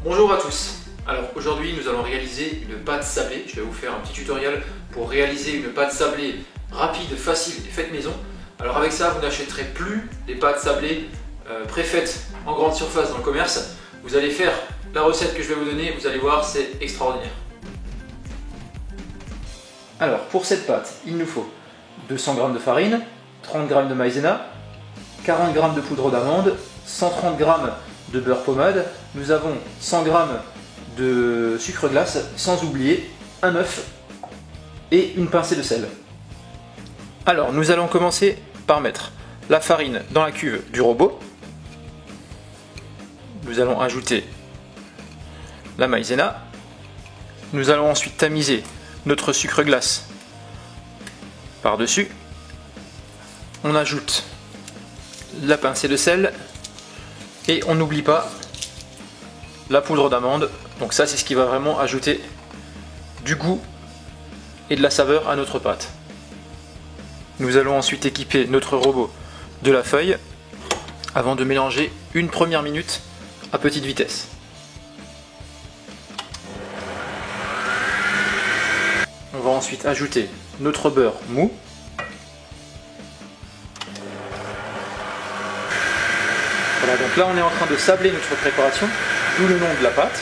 Bonjour à tous. Alors aujourd'hui nous allons réaliser une pâte sablée. Je vais vous faire un petit tutoriel pour réaliser une pâte sablée rapide, facile et faite maison. Alors avec ça vous n'achèterez plus les pâtes sablées préfaites en grande surface dans le commerce. Vous allez faire la recette que je vais vous donner, vous allez voir, c'est extraordinaire. Alors pour cette pâte, il nous faut 200 g de farine, 30 g de maïzena, 40 g de poudre d'amande, 130 g de beurre pommade, nous avons 100 g de sucre glace, sans oublier un œuf et une pincée de sel. Alors nous allons commencer par mettre la farine dans la cuve du robot. Nous allons ajouter la maïzena. Nous allons ensuite tamiser notre sucre glace par-dessus. On ajoute la pincée de sel et on n'oublie pas la poudre d'amande. Donc ça c'est ce qui va vraiment ajouter du goût et de la saveur à notre pâte. Nous allons ensuite équiper notre robot de la feuille avant de mélanger une première minute à petite vitesse. On va ensuite ajouter notre beurre mou. Voilà, donc là on est en train de sabler notre préparation, d'où le nom de la pâte.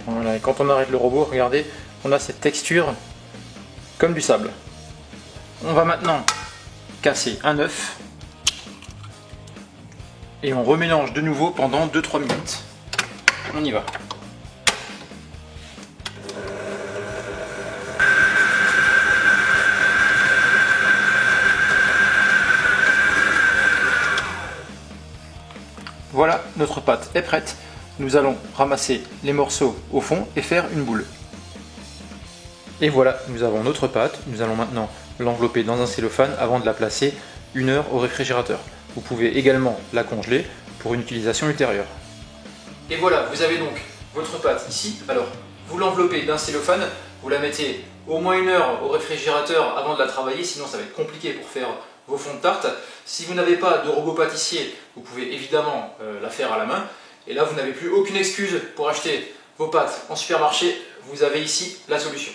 Voilà, et quand on arrête le robot, regardez, on a cette texture comme du sable. On va maintenant casser un œuf et on remélange de nouveau pendant 2-3 minutes. On y va. Voilà, notre pâte est prête. Nous allons ramasser les morceaux au fond et faire une boule. Et voilà, nous avons notre pâte. Nous allons maintenant l'envelopper dans un cellophane avant de la placer 1 heure au réfrigérateur. Vous pouvez également la congeler pour une utilisation ultérieure. Et voilà, vous avez donc votre pâte ici. Alors, vous l'enveloppez d'un cellophane, vous la mettez au moins 1 heure au réfrigérateur avant de la travailler, sinon ça va être compliqué pour faire vos fonds de tarte. Si vous n'avez pas de robot pâtissier, vous pouvez évidemment la faire à la main. Et là, vous n'avez plus aucune excuse pour acheter vos pâtes en supermarché. Vous avez ici la solution.